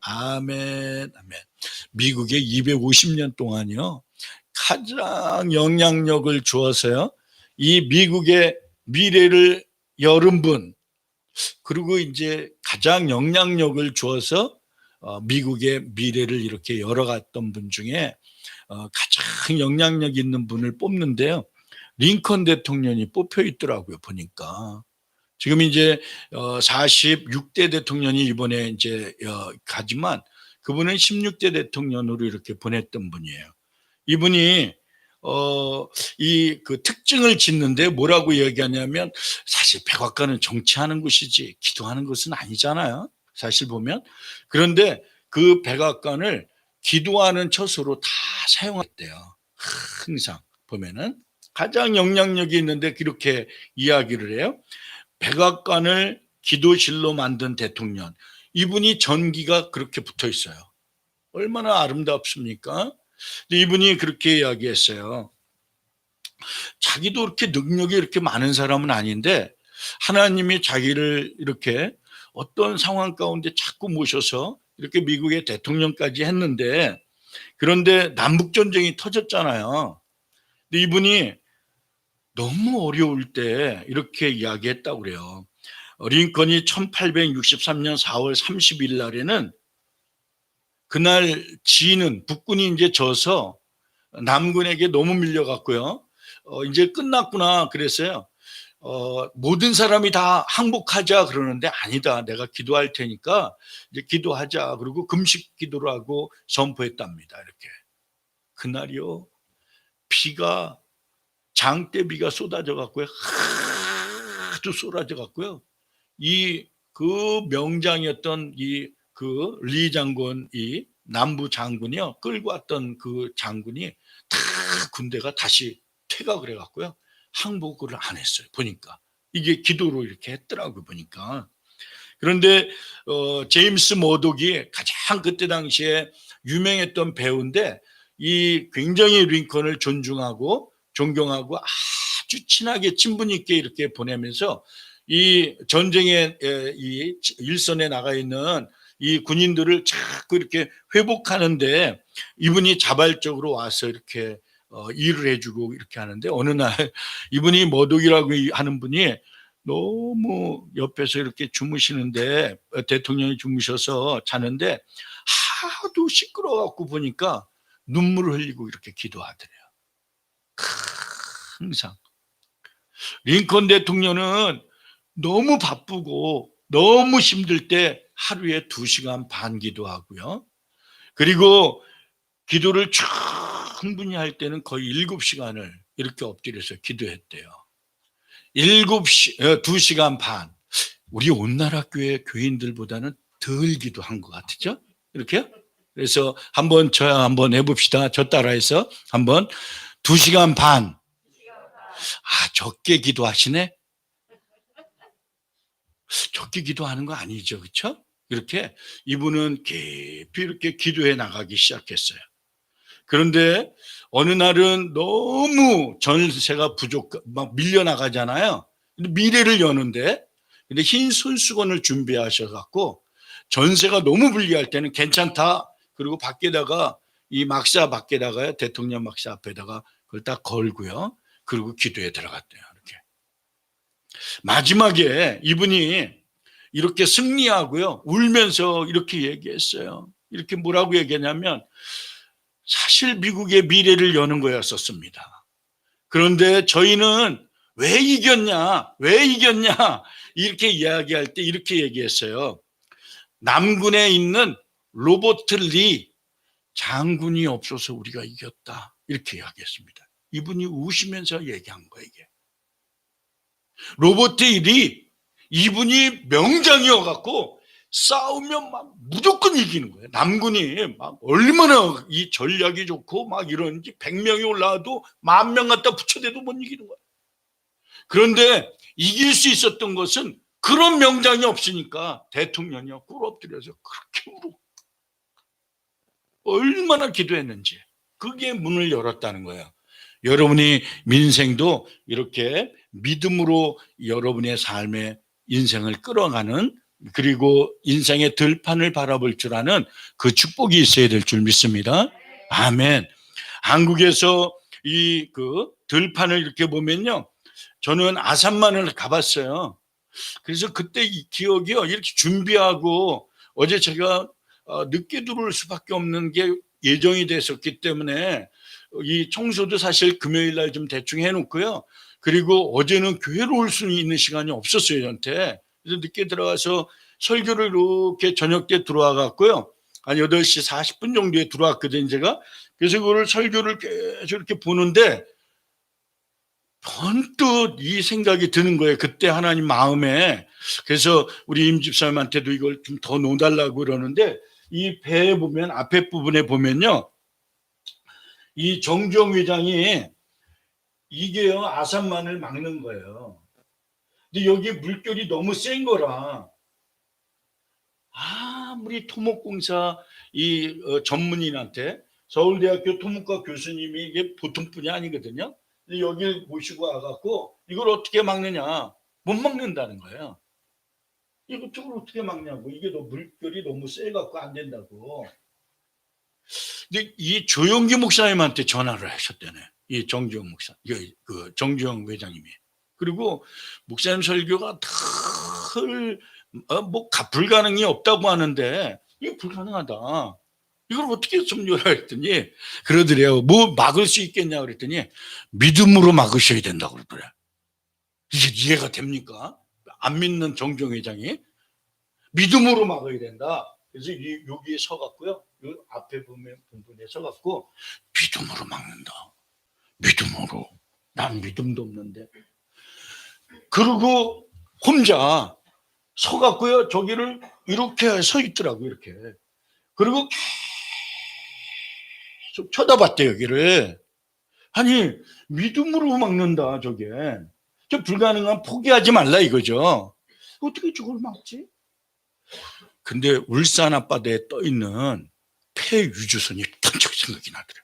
아멘, 아멘. 미국에 250년 동안요, 가장 영향력을 주어서요, 이 미국의 미래를 열은 분, 그리고 이제 가장 영향력을 주어서 미국의 미래를 이렇게 열어갔던 분 중에 가장 영향력 있는 분을 뽑는데요, 링컨 대통령이 뽑혀 있더라고요, 보니까. 지금 이제 46대 대통령이 이번에 이제 가지만, 그분은 16대 대통령으로 이렇게 보냈던 분이에요. 이분이 이 그 특징을 짓는데 뭐라고 얘기하냐면, 사실 백악관은 정치하는 곳이지 기도하는 곳은 아니잖아요, 사실 보면. 그런데 그 백악관을 기도하는 처소로 다 사용했대요. 항상 보면은 가장 영향력이 있는데 그렇게 이야기를 해요. 백악관을 기도실로 만든 대통령, 이분이 전기가 그렇게 붙어 있어요. 얼마나 아름답습니까? 근데 이분이 그렇게 이야기했어요. 자기도 그렇게 능력이 이렇게 많은 사람은 아닌데 하나님이 자기를 이렇게 어떤 상황 가운데 자꾸 모셔서 이렇게 미국의 대통령까지 했는데, 그런데 남북전쟁이 터졌잖아요. 근데 이분이 너무 어려울 때 이렇게 이야기했다고 그래요. 링컨이 1863년 4월 30일 날에는, 그날 지는 북군이 이제 져서 남군에게 너무 밀려갔고요. 이제 끝났구나 그랬어요. 모든 사람이 다 항복하자 그러는데, 아니다, 내가 기도할 테니까 이제 기도하자. 그리고 금식 기도를 하고 선포했답니다. 이렇게. 그날이요, 비가, 장대비가 쏟아져 갖고요, 하도 쏟아져 갖고요, 이 그 명장이었던 이 그 리 장군, 이 남부 장군이요, 끌고 왔던 그 장군이 다 군대가 다시 퇴각을 해갖고요, 항복을 안 했어요. 보니까 이게 기도로 이렇게 했더라고요, 보니까. 그런데 제임스 머독이 가장 그때 당시에 유명했던 배우인데, 이 굉장히 링컨을 존중하고 존경하고 아주 친하게 친분 있게 이렇게 보내면서 이 전쟁의 이 일선에 나가 있는 이 군인들을 자꾸 이렇게 회복하는데, 이분이 자발적으로 와서 이렇게 일을 해주고 이렇게 하는데, 어느 날 이분이 머독이라고 하는 분이 너무 옆에서 이렇게 주무시는데, 대통령이 주무셔서 자는데 하도 시끄러워갖고 보니까 눈물을 흘리고 이렇게 기도하더래요. 항상 링컨 대통령은 너무 바쁘고 너무 힘들 때 하루에 2시간 반 기도하고요, 그리고 기도를 충분히 할 때는 거의 7시간을 이렇게 엎드려서 기도했대요. 2시간 반. 우리 온나라 교회 교인들보다는 덜 기도한 것 같죠? 이렇게요? 그래서 한번 해봅시다. 저 따라해서 한번. 2시간 반. 적게 기도하시네? 적게 기도하는 거 아니죠, 그렇죠? 이렇게 이분은 깊이 이렇게 기도해 나가기 시작했어요. 그런데 어느 날은 너무 전세가 막 밀려나가잖아요. 미래를 여는데, 근데 흰 손수건을 준비하셔갖고, 전세가 너무 불리할 때는 괜찮다. 그리고 밖에다가, 이 막사 밖에다가, 대통령 막사 앞에다가 그걸 딱 걸고요, 그리고 기도에 들어갔대요. 이렇게. 마지막에 이분이 이렇게 승리하고요, 울면서 이렇게 얘기했어요. 이렇게 뭐라고 얘기하냐면, 사실 미국의 미래를 여는 거였었습니다. 그런데 저희는 왜 이겼냐, 왜 이겼냐, 이렇게 이야기할 때 이렇게 얘기했어요. 남군에 있는 로버트 리 장군이 없어서 우리가 이겼다. 이렇게 이야기했습니다. 이분이 우시면서 얘기한 거예요, 이게. 로버트 리, 이분이 명장이어갖고 싸우면 막 무조건 이기는 거예요. 남군이 막 얼마나 이 전략이 좋고 막 이런지 100명이 올라와도 10,000명 갖다 붙여대도 못 이기는 거예요. 그런데 이길 수 있었던 것은 그런 명장이 없으니까 대통령이 꿇어 엎드려서 그렇게 울어. 얼마나 기도했는지. 그게 문을 열었다는 거예요. 여러분이 민생도 이렇게 믿음으로 여러분의 삶의 인생을 끌어가는 그리고 인생의 들판을 바라볼 줄 아는 그 축복이 있어야 될 줄 믿습니다. 아멘. 한국에서 이 들판을 이렇게 보면요, 저는 아산만을 가봤어요. 그래서 그때 이 기억이요, 이렇게 준비하고 어제 제가 늦게 들어올 수밖에 없는 게 예정이 됐었기 때문에 이 청소도 사실 금요일 날 좀 대충 해놓고요. 그리고 어제는 교회로 올 수 있는 시간이 없었어요, 저한테. 그래서 늦게 들어가서 설교를 이렇게 저녁 때 들어와 갖고요, 한 8시 40분 정도에 들어왔거든요, 제가. 그래서 그걸 설교를 계속 이렇게 보는데 번뜩 이 생각이 드는 거예요, 그때 하나님 마음에. 그래서 우리 임 집사님한테도 이걸 좀 더 놓달라고 그러는데, 이 배에 보면, 앞에 부분에 보면요, 이 정주영 회장이 이게요, 아산만을 막는 거예요. 근데 여기 물결이 너무 센 거라 아무리 토목공사 이 전문인한테, 서울대학교 토목과 교수님이 이게 보통 분이 아니거든요. 근데 여기를 모시고 와갖고 이걸 어떻게 막느냐, 못 막는다는 거예요. 이거 저걸 어떻게 막냐고, 이게 물결이 너무 세갖고 안 된다고. 근데 이 조영기 목사님한테 전화를 하셨대네, 이 정주영 목사, 그 정주영 회장님이. 그리고 목사님 설교가 뭐 불가능이 없다고 하는데 이게 불가능하다, 이걸 어떻게 좀 요라 했더니 그러더래요. 뭐 막을 수 있겠냐 그랬더니 믿음으로 막으셔야 된다고 그러더래. 이게 이해가 됩니까? 안 믿는 정종 회장이 믿음으로 막아야 된다. 그래서 여기에 서갖고요, 이 앞에 보면 부분에 서갖고 믿음으로 막는다. 믿음으로. 난 믿음도 없는데. 그리고 혼자 서갖고요, 저기를 이렇게 서 있더라고, 이렇게. 그리고 계속 쳐다봤대, 여기를. 아니, 믿음으로 막는다, 저게. 저 불가능한 포기하지 말라 이거죠. 어떻게 저걸 막지? 근데 울산 앞바다에 떠 있는 폐유주선이 번쩍 생각이 나더래요.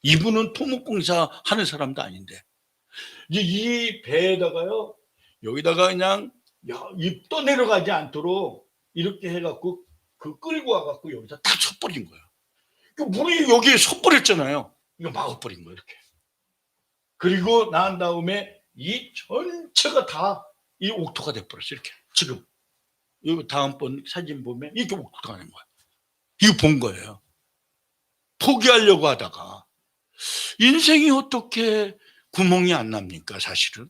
이분은 토목공사 하는 사람도 아닌데, 이제 이 배에다가요, 여기다가 그냥 입 떠내려가지 않도록 이렇게 해갖고 끌고 와갖고 여기다 다 섞어버린 거예요. 물이 여기에 섞어버렸잖아요. 이거 막아버린 거예요, 이렇게. 그리고 난 다음에 이 전체가 다 이 옥토가 돼버렸어요, 이렇게. 지금 이거 다음번 사진 보면 이렇게 옥토가 된 거예요. 이거 본 거예요. 포기하려고 하다가. 인생이 어떻게 구멍이 안 납니까, 사실은?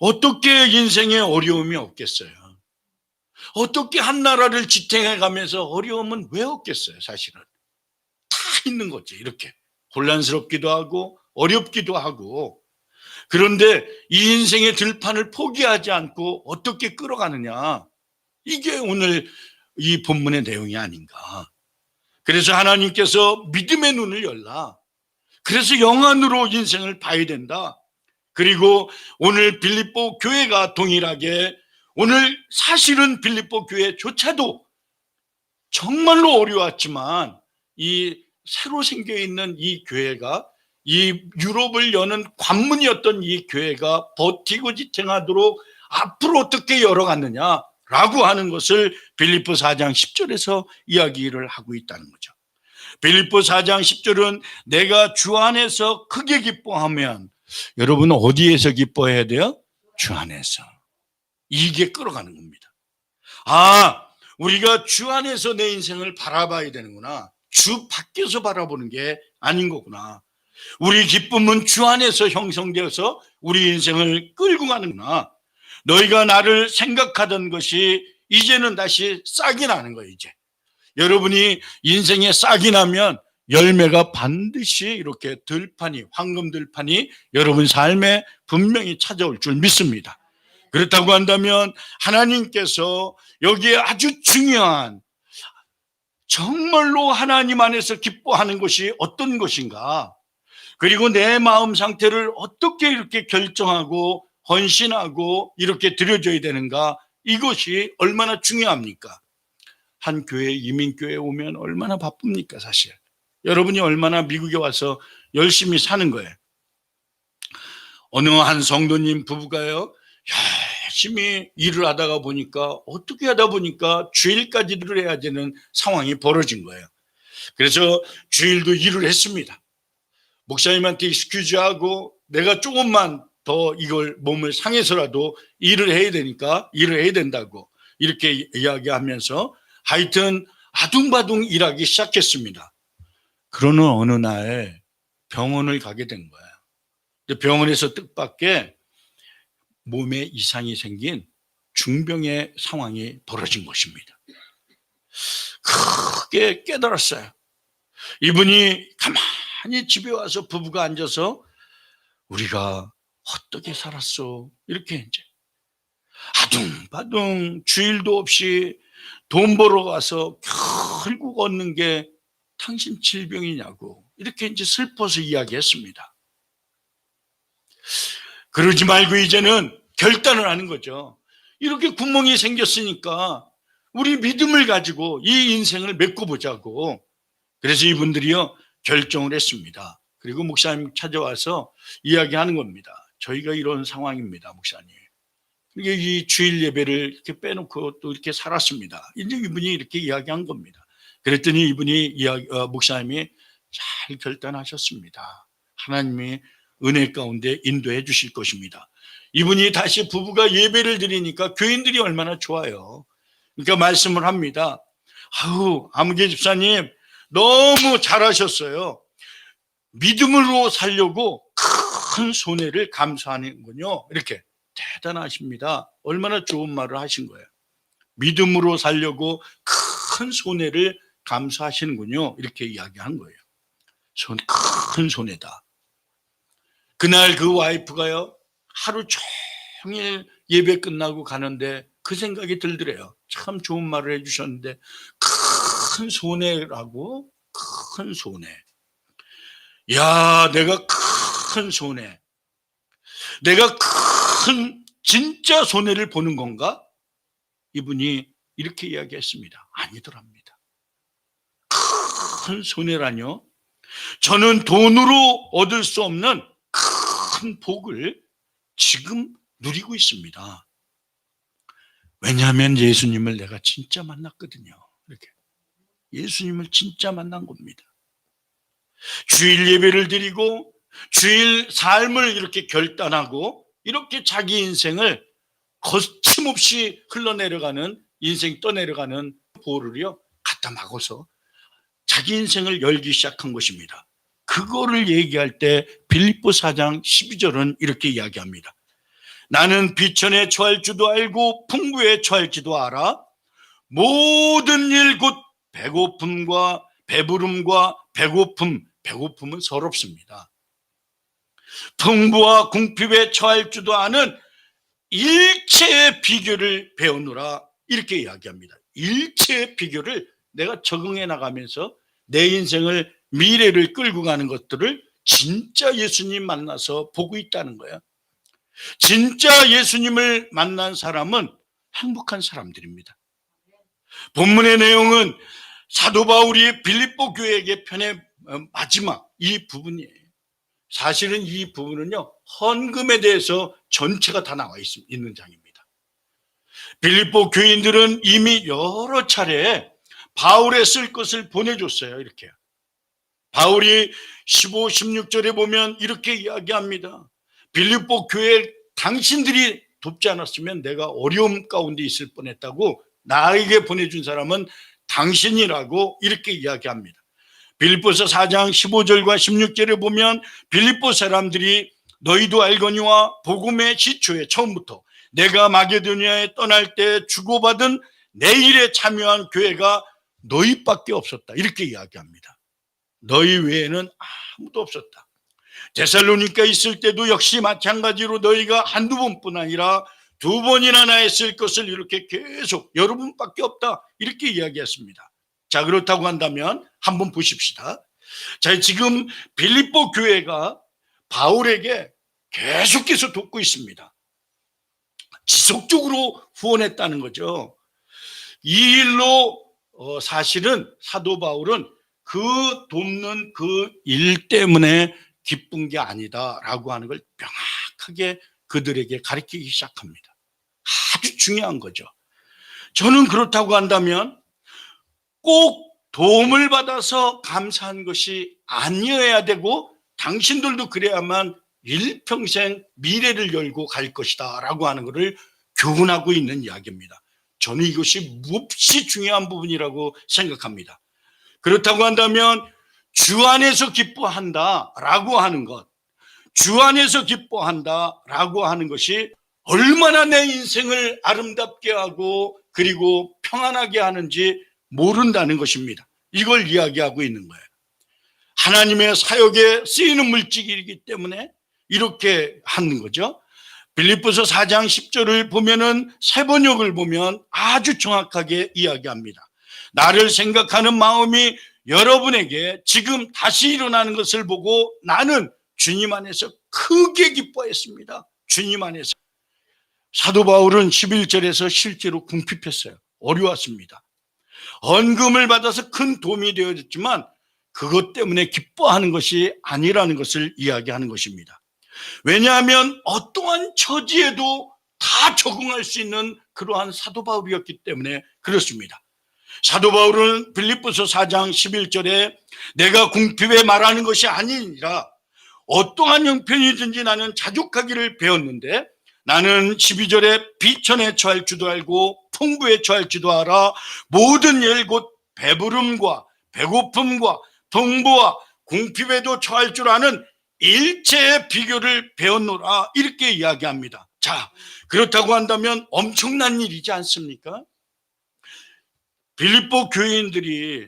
어떻게 인생에 어려움이 없겠어요? 어떻게 한 나라를 지탱해 가면서 어려움은 왜 없겠어요, 사실은? 다 있는 거지, 이렇게. 혼란스럽기도 하고 어렵기도 하고. 그런데 이 인생의 들판을 포기하지 않고 어떻게 끌어가느냐, 이게 오늘 이 본문의 내용이 아닌가. 그래서 하나님께서 믿음의 눈을 열라. 그래서 영안으로 인생을 봐야 된다. 그리고 오늘 빌립보 교회가 동일하게, 오늘 사실은 빌립보 교회조차도 정말로 어려웠지만 이 새로 생겨 있는 이 교회가, 이 유럽을 여는 관문이었던 이 교회가 버티고 지탱하도록 앞으로 어떻게 열어갔느냐라고 하는 것을 빌립보 4장 10절에서 이야기를 하고 있다는 거죠. 빌립보 4장 10절은 내가 주 안에서 크게 기뻐하면, 여러분은 어디에서 기뻐해야 돼요? 주 안에서. 이게 끌어가는 겁니다. 우리가 주 안에서 내 인생을 바라봐야 되는구나. 주 밖에서 바라보는 게 아닌 거구나. 우리 기쁨은 주 안에서 형성되어서 우리 인생을 끌고 가는구나. 너희가 나를 생각하던 것이 이제는 다시 싹이 나는 거예요, 이제. 여러분이 인생에 싹이 나면 열매가 반드시 이렇게 들판이, 황금 들판이 여러분 삶에 분명히 찾아올 줄 믿습니다. 그렇다고 한다면 하나님께서 여기에 아주 중요한, 정말로 하나님 안에서 기뻐하는 것이 어떤 것인가, 그리고 내 마음 상태를 어떻게 이렇게 결정하고 헌신하고 이렇게 드려줘야 되는가, 이것이 얼마나 중요합니까? 한 교회, 이민교회에 오면 얼마나 바쁩니까, 사실. 여러분이 얼마나 미국에 와서 열심히 사는 거예요. 어느 한 성도님 부부가요, 열심히 일을 하다가 보니까 어떻게 하다 보니까 주일까지 일을 해야 되는 상황이 벌어진 거예요. 그래서 주일도 일을 했습니다. 목사님한테 익스큐즈하고 내가 조금만 더 이걸 몸을 상해서라도 일을 해야 되니까 일을 해야 된다고 이렇게 이야기하면서 하여튼 아둥바둥 일하기 시작했습니다. 그러는 어느 날 병원을 가게 된 거예요. 병원에서 뜻밖의 몸에 이상이 생긴 중병의 상황이 벌어진 것입니다. 크게 깨달았어요. 이분이 가만히 집에 와서 부부가 앉아서 우리가 어떻게 살았어? 이렇게 이제 아둥바둥 주일도 없이 돈 벌어 가서 결국 얻는 게 당신 질병이냐고 이렇게 이제 슬퍼서 이야기했습니다. 그러지 말고 이제는 결단을 하는 거죠. 이렇게 구멍이 생겼으니까 우리 믿음을 가지고 이 인생을 메꿔보자고. 그래서 이분들이요 결정을 했습니다. 그리고 목사님 찾아와서 이야기하는 겁니다. 저희가 이런 상황입니다, 목사님. 이 주일 예배를 이렇게 빼놓고 또 이렇게 살았습니다. 이제 이분이 이렇게 이야기한 겁니다. 그랬더니 이분이 목사님이 잘 결단하셨습니다. 하나님이 은혜 가운데 인도해 주실 것입니다. 이분이 다시 부부가 예배를 드리니까 교인들이 얼마나 좋아요. 그러니까 말씀을 합니다. 아우, 아무개 집사님 너무 잘하셨어요. 믿음으로 살려고 큰 손해를 감수하는군요. 이렇게 대단하십니다. 얼마나 좋은 말을 하신 거예요. 믿음으로 살려고 큰 손해를 감수하시는군요. 이렇게 이야기한 거예요. 큰 손해다. 그날 그 와이프가요 하루 종일 예배 끝나고 가는데 그 생각이 들더래요. 참 좋은 말을 해주셨는데 큰 손해라고? 큰 손해. 야, 내가 큰 손해. 내가 큰 진짜 손해를 보는 건가? 이분이 이렇게 이야기했습니다. 아니더랍니다. 큰 손해라뇨? 저는 돈으로 얻을 수 없는 큰 복을 지금 누리고 있습니다. 왜냐하면 예수님을 내가 진짜 만났거든요. 이렇게 예수님을 진짜 만난 겁니다. 주일 예배를 드리고 주일 삶을 이렇게 결단하고 이렇게 자기 인생을 거침없이 흘러내려가는 인생 떠내려가는 보루를요 갖다 막아서 자기 인생을 열기 시작한 것입니다. 그거를 얘기할 때 빌립보 4장 12절은 이렇게 이야기합니다. 나는 비천에 처할 줄도 알고 풍부에 처할 줄도 알아. 모든 일 곧 배고픔과 배부름과 배고픔은 서럽습니다. 풍부와 궁핍에 처할 줄도 아는 일체의 비결을 배우노라 이렇게 이야기합니다. 일체의 비결을 내가 적응해 나가면서 내 인생을 미래를 끌고 가는 것들을 진짜 예수님 만나서 보고 있다는 거예요. 진짜 예수님을 만난 사람은 행복한 사람들입니다. 본문의 내용은 사도 바울이 빌립보 교회에게 편의 마지막 이 부분이에요. 사실은 이 부분은요 헌금에 대해서 전체가 다 나와 있는 장입니다. 빌립보 교인들은 이미 여러 차례 바울에 쓸 것을 보내줬어요. 이렇게 바울이 15, 16절에 보면 이렇게 이야기합니다. 빌립보 교회 당신들이 돕지 않았으면 내가 어려움 가운데 있을 뻔했다고 나에게 보내준 사람은 당신이라고 이렇게 이야기합니다. 빌립보서 4장 15절과 16절에 보면 빌립보 사람들이 너희도 알거니와 복음의 시초에 처음부터 내가 마게도니아에 떠날 때 주고받은 내 일에 참여한 교회가 너희밖에 없었다 이렇게 이야기합니다. 너희 외에는 아무도 없었다. 데살로니가 있을 때도 역시 마찬가지로 너희가 한두 번뿐 아니라 두 번이나 나에 쓸 것을 이렇게 계속 여러분밖에 없다 이렇게 이야기했습니다. 자, 그렇다고 한다면 한번 보십시다. 자, 지금 빌립보 교회가 바울에게 계속해서 돕고 있습니다. 지속적으로 후원했다는 거죠. 이 일로 사실은 사도 바울은 그 돕는 그 일 때문에 기쁜 게 아니다라고 하는 걸 명확하게 그들에게 가르치기 시작합니다. 중요한 거죠. 저는 그렇다고 한다면 꼭 도움을 받아서 감사한 것이 아니어야 되고 당신들도 그래야만 일평생 미래를 열고 갈 것이다 라고 하는 것을 교훈하고 있는 이야기입니다. 저는 이것이 몹시 중요한 부분이라고 생각합니다. 그렇다고 한다면 주 안에서 기뻐한다 라고 하는 것, 주 안에서 기뻐한다 라고 하는 것이 얼마나 내 인생을 아름답게 하고 그리고 평안하게 하는지 모른다는 것입니다. 이걸 이야기하고 있는 거예요. 하나님의 사역에 쓰이는 물질이기 때문에 이렇게 하는 거죠. 빌립보서 4장 10절을 보면은 세번역을 보면 아주 정확하게 이야기합니다. 나를 생각하는 마음이 여러분에게 지금 다시 일어나는 것을 보고 나는 주님 안에서 크게 기뻐했습니다. 주님 안에서. 사도 바울은 11절에서 실제로 궁핍했어요. 어려웠습니다. 헌금을 받아서 큰 도움이 되어졌지만 그것 때문에 기뻐하는 것이 아니라는 것을 이야기하는 것입니다. 왜냐하면 어떠한 처지에도 다 적응할 수 있는 그러한 사도 바울이었기 때문에 그렇습니다. 사도 바울은 빌립보서 4장 11절에 내가 궁핍에 말하는 것이 아니니라 어떠한 형편이든지 나는 자족하기를 배웠는데 나는 12절에 비천에 처할 줄도 알고 풍부에 처할 줄도 알아 모든 일 곧 배부름과 배고픔과 풍부와 궁핍에도 처할 줄 아는 일체의 비결을 배웠노라 이렇게 이야기합니다. 자, 그렇다고 한다면 엄청난 일이지 않습니까? 빌립보 교인들이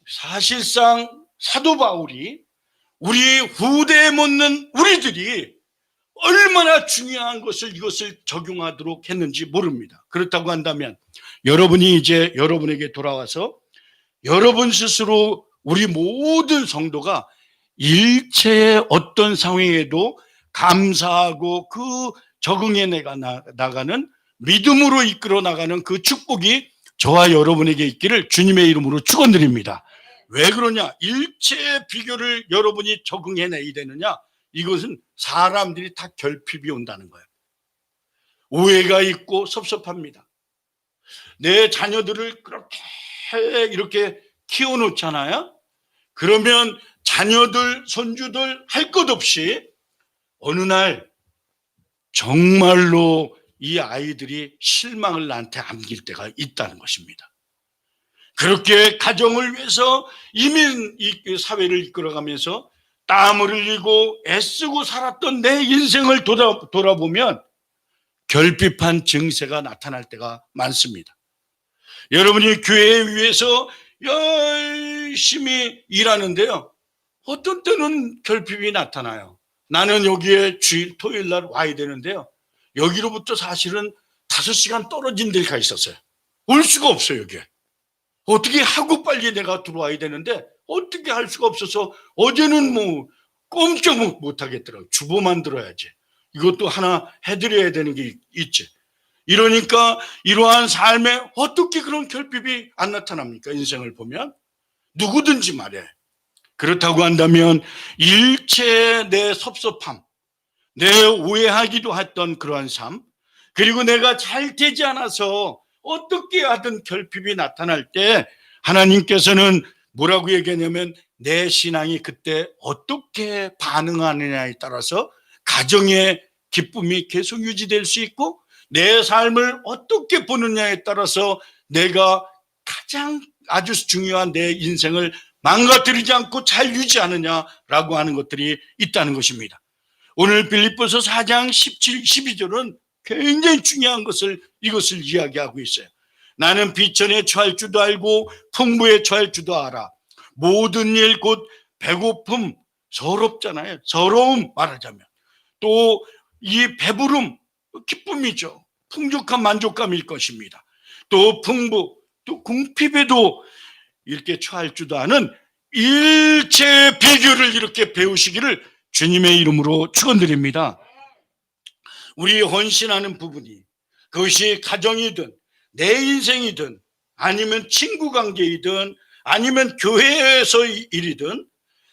사실상 사도 바울이 우리 후대에 묻는 우리들이 얼마나 중요한 것을 이것을 적용하도록 했는지 모릅니다. 그렇다고 한다면 여러분이 이제 여러분에게 돌아와서 여러분 스스로 우리 모든 성도가 일체의 어떤 상황에도 감사하고 그 적응해 나가는 믿음으로 이끌어 나가는 그 축복이 저와 여러분에게 있기를 주님의 이름으로 축원드립니다. 왜 그러냐? 일체의 비결을 여러분이 적응해내야 되느냐? 이것은 사람들이 다 결핍이 온다는 거예요. 오해가 있고 섭섭합니다. 내 자녀들을 그렇게 이렇게 키워놓잖아요. 그러면 자녀들, 손주들 할 것 없이 어느 날 정말로 이 아이들이 실망을 나한테 안길 때가 있다는 것입니다. 그렇게 가정을 위해서 이민 사회를 이끌어가면서 땀을 흘리고 애쓰고 살았던 내 인생을 돌아보면 결핍한 증세가 나타날 때가 많습니다. 여러분이 교회 위해서 열심히 일하는데요. 어떤 때는 결핍이 나타나요. 나는 여기에 주일 토요일 날 와야 되는데요. 여기로부터 사실은 5시간 떨어진 데가 있었어요. 올 수가 없어요, 여기에. 어떻게 하고 빨리 내가 들어와야 되는데 어떻게 할 수가 없어서 어제는 뭐 꼼짝 못 하겠더라고요. 주보만 들어야지. 이것도 하나 해드려야 되는 게 있지. 이러니까 이러한 삶에 어떻게 그런 결핍이 안 나타납니까? 인생을 보면 누구든지 말해. 그렇다고 한다면 일체의 내 섭섭함, 내 오해하기도 했던 그러한 삶, 그리고 내가 잘 되지 않아서 어떻게 하든 결핍이 나타날 때 하나님께서는 뭐라고 얘기하냐면 내 신앙이 그때 어떻게 반응하느냐에 따라서 가정의 기쁨이 계속 유지될 수 있고 내 삶을 어떻게 보느냐에 따라서 내가 가장 아주 중요한 내 인생을 망가뜨리지 않고 잘 유지하느냐라고 하는 것들이 있다는 것입니다. 오늘 빌립보서 4장 17, 12절은 굉장히 중요한 이것을 이야기하고 있어요. 나는 비천에 처할 줄도 알고 풍부에 처할 줄도 알아. 모든 일 곧 배고픔, 서럽잖아요. 서러움 말하자면. 또 이 배부름, 기쁨이죠. 풍족한 만족감일 것입니다. 또 풍부, 또 궁핍에도 이렇게 처할 줄도 아는 일체의 비결을 이렇게 배우시기를 주님의 이름으로 축원드립니다. 우리 헌신하는 부분이 그것이 가정이든 내 인생이든 아니면 친구 관계이든 아니면 교회에서 일이든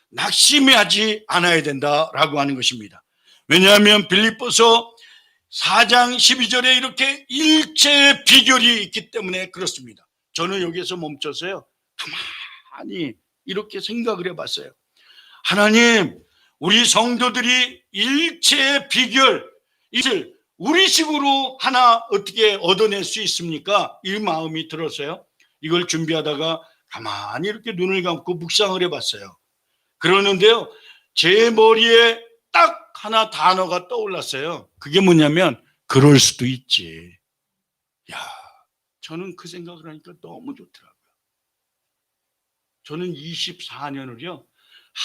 낙심하지 않아야 된다라고 하는 것입니다. 왜냐하면 빌립보서 4장 12절에 이렇게 일체의 비결이 있기 때문에 그렇습니다. 저는 여기에서 멈춰서요, 가만히 이렇게 생각을 해봤어요. 하나님, 우리 성도들이 일체의 비결, 이것을 우리식으로 하나 어떻게 얻어낼 수 있습니까? 이 마음이 들었어요. 이걸 준비하다가 가만히 이렇게 눈을 감고 묵상을 해봤어요. 그러는데요, 제 머리에 딱 하나 단어가 떠올랐어요. 그게 뭐냐면 그럴 수도 있지. 야, 저는 그 생각을 하니까 너무 좋더라고요. 저는 24년을요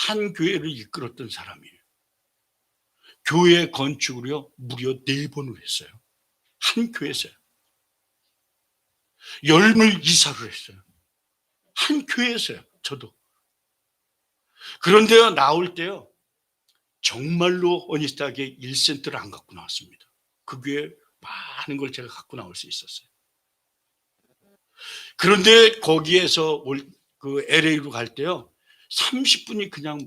한 교회를 이끌었던 사람이에요. 교회 건축을요 무려 4번을 했어요. 한 교회에서요. 10을 이사를 했어요. 한 교회에서요. 저도. 그런데요, 나올 때요 정말로 어니스트하게 1센트를 안 갖고 나왔습니다. 그 교회 많은 걸 제가 갖고 나올 수 있었어요. 그런데 거기에서 그 LA로 갈 때요 30분이 그냥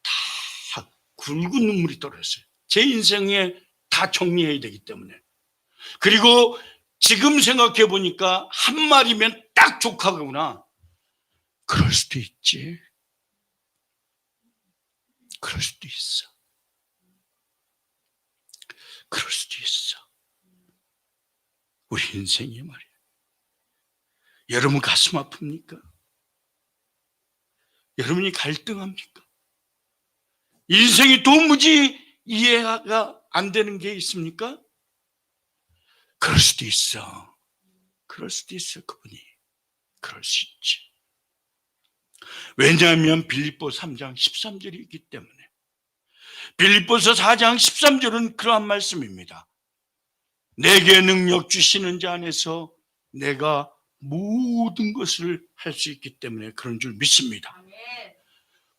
다 굵은 눈물이 떨어졌어요. 제 인생에 다 정리해야 되기 때문에. 그리고 지금 생각해 보니까 한 말이면 딱 조카구나. 그럴 수도 있지. 그럴 수도 있어. 그럴 수도 있어. 우리 인생이 말이야. 여러분 가슴 아픕니까? 여러분이 갈등합니까? 인생이 도무지 이해가 안 되는 게 있습니까? 그럴 수도 있어. 그럴 수도 있어, 그분이. 그럴 수 있지. 왜냐하면 빌립보 3장 13절이 있기 때문에. 빌립보서 4장 13절은 그러한 말씀입니다. 내게 능력 주시는 자 안에서 내가 모든 것을 할 수 있기 때문에 그런 줄 믿습니다.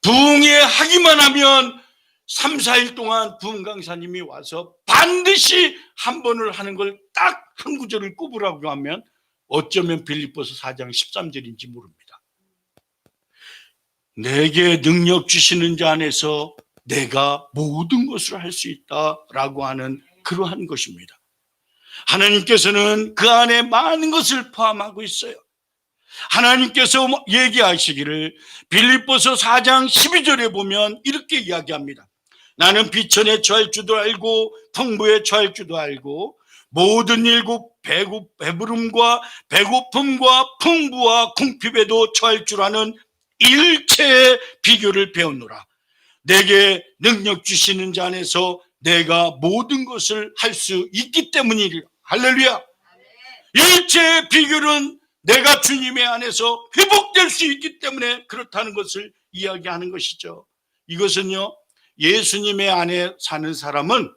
부흥회하기만 하면 3, 4일 동안 부흥 강사님이 와서 반드시 한 번을 하는 걸 딱 한 구절을 꼽으라고 하면 어쩌면 빌립보서 4장 13절인지 모릅니다. 내게 능력 주시는 자 안에서 내가 모든 것을 할 수 있다라고 하는 그러한 것입니다. 하나님께서는 그 안에 많은 것을 포함하고 있어요. 하나님께서 얘기하시기를 빌립보서 4장 12절에 보면 이렇게 이야기합니다. 나는 비천에 처할 줄도 알고 풍부에 처할 줄도 알고 모든 일곱 배부름과 배고픔과 풍부와 궁핍에도 처할 줄 아는 일체의 비결을 배웠노라. 내게 능력 주시는 자 안에서 내가 모든 것을 할 수 있기 때문이라. 할렐루야. 일체의 비결은 내가 주님의 안에서 회복될 수 있기 때문에 그렇다는 것을 이야기하는 것이죠. 이것은요, 예수님의 안에 사는 사람은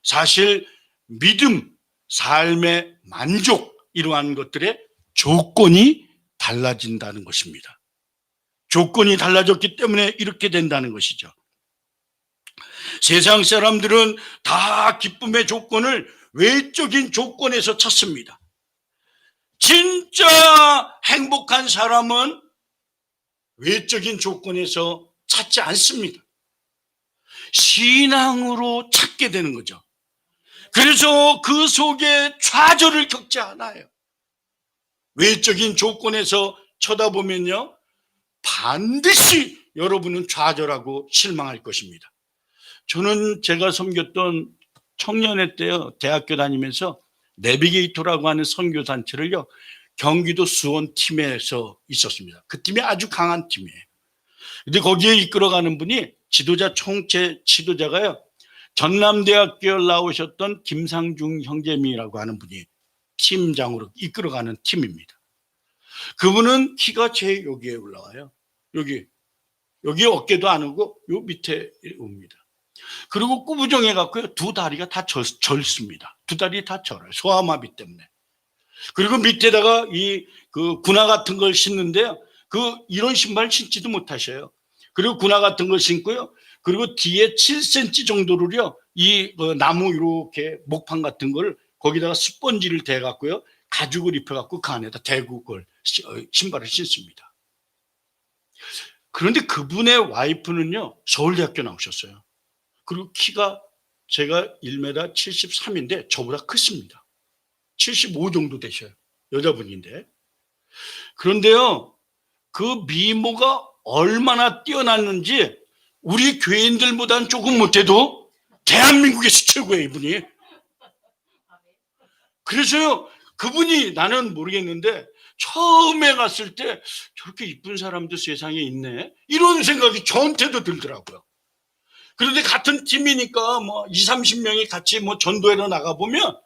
사실 믿음, 삶의 만족, 이러한 것들의 조건이 달라진다는 것입니다. 조건이 달라졌기 때문에 이렇게 된다는 것이죠. 세상 사람들은 다 기쁨의 조건을 외적인 조건에서 찾습니다. 진짜 행복한 사람은 외적인 조건에서 찾지 않습니다. 신앙으로 찾게 되는 거죠. 그래서 그 속에 좌절을 겪지 않아요. 외적인 조건에서 쳐다보면요 반드시 여러분은 좌절하고 실망할 것입니다. 저는 제가 섬겼던 청년회 때요, 대학교 다니면서 내비게이터라고 하는 선교단체를요 경기도 수원 팀에서 있었습니다. 그 팀이 아주 강한 팀이에요. 근데 거기에 이끌어가는 분이 총체 지도자가요 전남대학교 나오셨던 김상중 형제님이라고 하는 분이 팀장으로 이끌어가는 팀입니다. 그분은 키가 제 여기에 올라와요. 여기 어깨도 안 오고 요 밑에 옵니다. 그리고 꾸부정해 갖고요 두 다리가 다 절습니다. 두 다리 다 절어요. 소아마비 때문에. 그리고 밑에다가 그 군화 같은 걸 신는데요. 이런 신발 신지도 못하셔요. 그리고 군화 같은 걸 신고요. 그리고 뒤에 7cm 정도를요, 나무 이렇게 목판 같은 걸 거기다가 스펀지를 대 갖고요, 가죽을 입혀 갖고 그 안에다 대고 그걸 신발을 신습니다. 그런데 그분의 와이프는요, 서울대학교 나오셨어요. 그리고 키가 제가 1m 73인데 저보다 크습니다. 75 정도 되셔요. 여자분인데. 그런데요, 그 미모가 얼마나 뛰어났는지 우리 교인들보다는 조금 못해도 대한민국에서 최고예요, 이분이. 그래서요, 그분이 나는 모르겠는데 처음에 갔을 때 저렇게 이쁜 사람도 세상에 있네, 이런 생각이 저한테도 들더라고요. 그런데 같은 팀이니까 뭐 20, 30명이 같이 뭐 전도회로 나가보면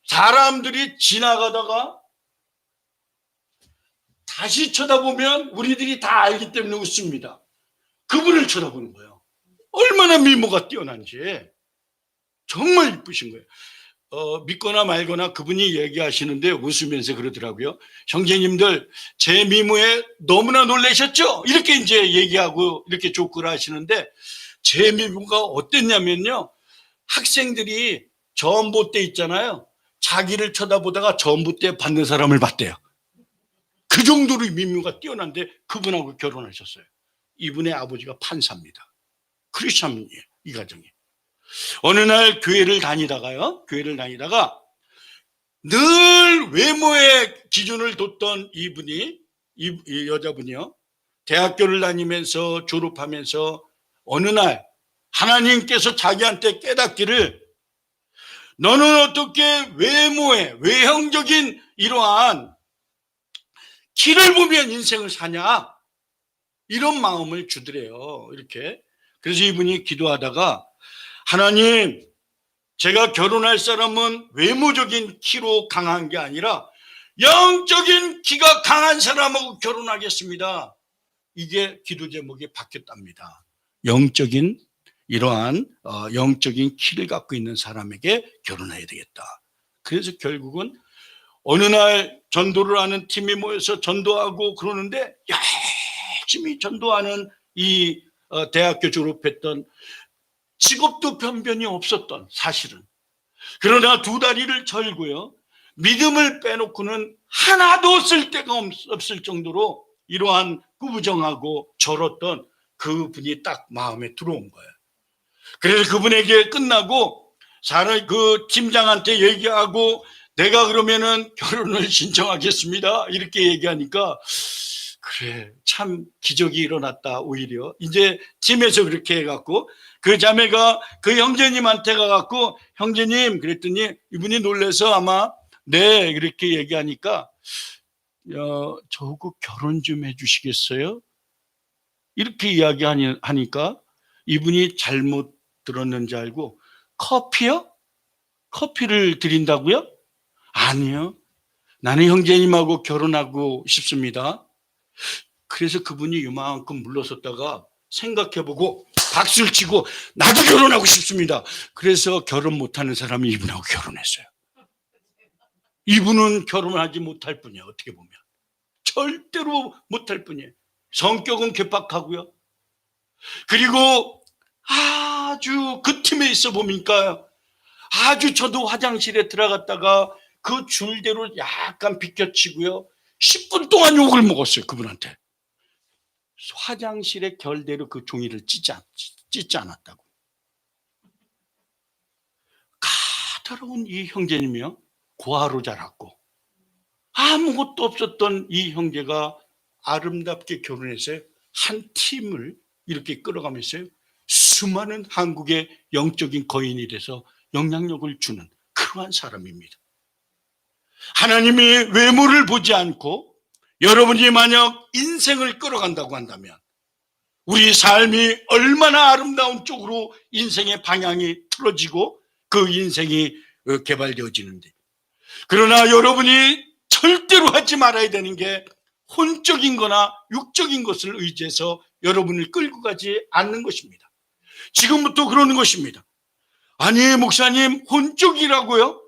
사람들이 지나가다가 다시 쳐다보면 우리들이 다 알기 때문에 웃습니다. 그분을 쳐다보는 거예요. 얼마나 미모가 뛰어난지. 정말 이쁘신 거예요. 믿거나 말거나 그분이 얘기하시는데 웃으면서 그러더라고요. 형제님들, 제 미모에 너무나 놀라셨죠? 이렇게 이제 얘기하고 이렇게 조크를 하시는데, 제 미모가 어땠냐면요, 학생들이 전봇대 있잖아요, 자기를 쳐다보다가 전봇대 받는 사람을 봤대요. 그 정도로 미모가 뛰어난데 그분하고 결혼하셨어요. 이분의 아버지가 판사입니다. 크리스찬이에요, 이 가정이. 어느 날 교회를 다니다가 늘 외모의 기준을 뒀던 이분이, 이 여자분이요, 대학교를 다니면서 졸업하면서 어느 날 하나님께서 자기한테 깨닫기를, 너는 어떻게 외모의 외형적인 이러한 키를 보면 인생을 사냐, 이런 마음을 주더래요. 이렇게. 그래서 이분이 기도하다가, 하나님, 제가 결혼할 사람은 외모적인 키로 강한 게 아니라 영적인 키가 강한 사람하고 결혼하겠습니다. 이게 기도 제목이 바뀌었답니다. 영적인, 이러한 영적인 키를 갖고 있는 사람에게 결혼해야 되겠다. 그래서 결국은 어느 날 전도를 하는 팀이 모여서 전도하고 그러는데, 열심히 전도하는 이 대학교 졸업했던, 직업도 변변이 없었던, 사실은, 그러나 두 다리를 절고요, 믿음을 빼놓고는 하나도 쓸 데가 없을 정도로 이러한 꾸부정하고 절었던 그분이 딱 마음에 들어온 거예요. 그래서 그분에게 끝나고 그 팀장한테 얘기하고, 내가 그러면은 결혼을 신청하겠습니다, 이렇게 얘기하니까, 그래, 참 기적이 일어났다. 오히려 이제 팀에서 그렇게 해갖고 그 자매가 그 형제님한테 가갖고, 형제님, 그랬더니 이분이 놀라서 아마 네, 이렇게 얘기하니까, 저하고 결혼 좀 해주시겠어요? 이렇게 이야기하니까 이분이 잘못 들었는지 알고, 커피요? 커피를 드린다고요? 아니요, 나는 형제님하고 결혼하고 싶습니다. 그래서 그분이 이만큼 물러섰다가 생각해보고 박수를 치고, 나도 결혼하고 싶습니다. 그래서 결혼 못하는 사람이 이분하고 결혼했어요. 이분은 결혼하지 못할 분이에요. 어떻게 보면 절대로 못할 분이에요. 성격은 괴팍하고요. 그리고 아주 그 팀에 있어 보니까, 아주 저도 화장실에 들어갔다가 그 줄대로 약간 비껴치고요, 10분 동안 욕을 먹었어요, 그분한테. 화장실에 결대로 그 종이를 찢지 않았다고. 가더러운 이 형제님이요, 고아로 자랐고 아무것도 없었던 이 형제가 아름답게 결혼해서 한 팀을 이렇게 끌어가면서 수많은 한국의 영적인 거인이 돼서 영향력을 주는 그러한 사람입니다. 하나님이 외모를 보지 않고 여러분이 만약 인생을 끌어간다고 한다면 우리 삶이 얼마나 아름다운 쪽으로 인생의 방향이 틀어지고 그 인생이 개발되어지는데, 그러나 여러분이 절대로 하지 말아야 되는 게 혼적인 거나 육적인 것을 의지해서 여러분을 끌고 가지 않는 것입니다. 지금부터 그러는 것입니다. 아니, 목사님, 혼적이라고요?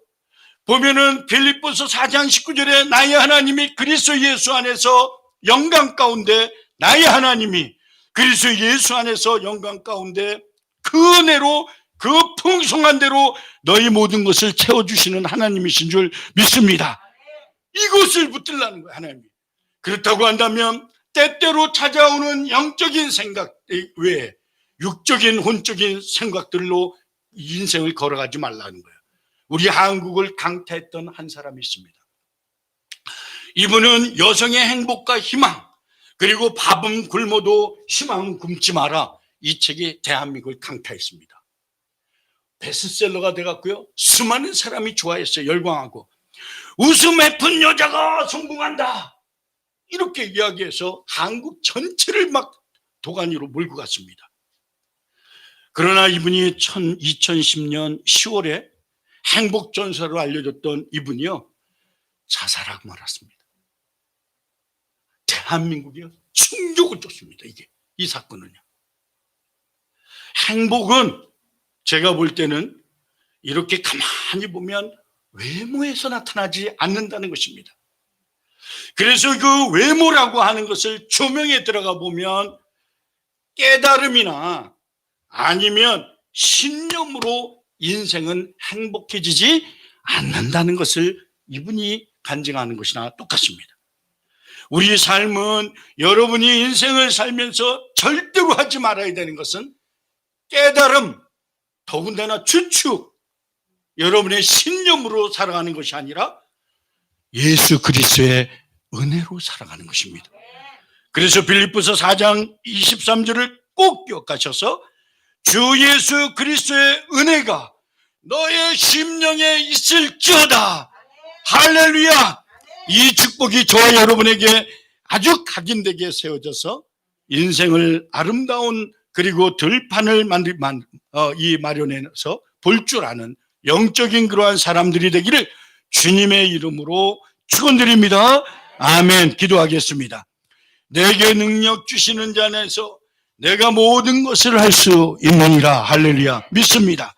보면은 빌립보서 4장 19절에 나의 하나님이 그리스도 예수 안에서 영광 가운데, 나의 하나님이 그리스도 예수 안에서 영광 가운데 그 은혜로, 그 풍성한 대로 너희 모든 것을 채워주시는 하나님이신 줄 믿습니다. 이것을 붙들라는 거예요, 하나님이. 그렇다고 한다면 때때로 찾아오는 영적인 생각 외에 육적인 혼적인 생각들로 인생을 걸어가지 말라는 거예요. 우리 한국을 강타했던 한 사람이 있습니다. 이분은 여성의 행복과 희망, 그리고 밥은 굶어도 희망은 굶지 마라, 이 책이 대한민국을 강타했습니다. 베스트셀러가 돼갖고요, 수많은 사람이 좋아했어요. 열광하고. 웃음 예쁜 여자가 성공한다, 이렇게 이야기해서 한국 전체를 막 도가니로 몰고 갔습니다. 그러나 이분이 2010년 10월에 행복전설로 알려졌던 이분이요, 자살하고 말았습니다. 대한민국이 충격을 줬습니다. 이 사건은요. 행복은 제가 볼 때는 이렇게 가만히 보면 외모에서 나타나지 않는다는 것입니다. 그래서 그 외모라고 하는 것을 조명에 들어가 보면 깨달음이나 아니면 신념으로 인생은 행복해지지 않는다는 것을 이분이 간증하는 것이나 똑같습니다. 우리 삶은, 여러분이 인생을 살면서 절대로 하지 말아야 되는 것은 깨달음, 더군다나 추측, 여러분의 신념으로 살아가는 것이 아니라 예수 그리스도의 은혜로 살아가는 것입니다. 그래서 빌립보서 4장 23절을 꼭 기억하셔서 주 예수 그리스도의 은혜가 너의 심령에 있을지어다. 할렐루야. 이 축복이 저와 여러분에게 아주 각인되게 세워져서 인생을 아름다운, 그리고 들판을 마련해서 볼 줄 아는 영적인 그러한 사람들이 되기를 주님의 이름으로 축원드립니다. 아멘. 기도하겠습니다. 내게 능력 주시는 자 안에서 내가 모든 것을 할 수 있느니라. 할렐루야. 믿습니다.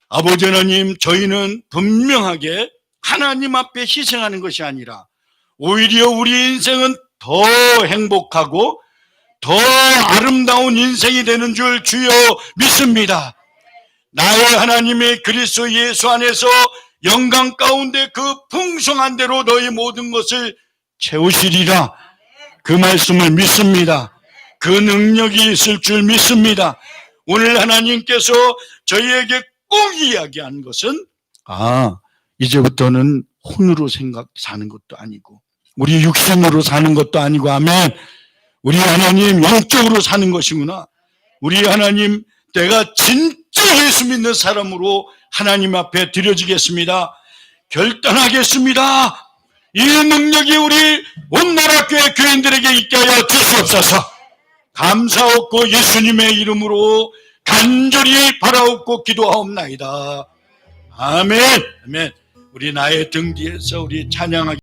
아버지 하나님, 저희는 분명하게 하나님 앞에 희생하는 것이 아니라 오히려 우리 인생은 더 행복하고 더 아름다운 인생이 되는 줄 주여 믿습니다. 나의 하나님의 그리스도 예수 안에서 영광 가운데 그 풍성한 대로 너희 모든 것을 채우시리라. 그 말씀을 믿습니다. 그 능력이 있을 줄 믿습니다. 오늘 하나님께서 저희에게 꼭 이야기한 것은, 이제부터는 혼으로 사는 것도 아니고 우리 육신으로 사는 것도 아니고, 아멘. 우리 하나님 영적으로 사는 것이구나. 우리 하나님, 내가 진짜 예수 믿는 사람으로 하나님 앞에 드려지겠습니다. 결단하겠습니다. 이 능력이 우리 온 나라 교회 교인들에게 있게 하여 주시옵소서. 감사하옵고 예수님의 이름으로 간절히 바라옵고 기도하옵나이다. 아멘. 아멘. 우리 나의 등 뒤에서 우리 찬양하기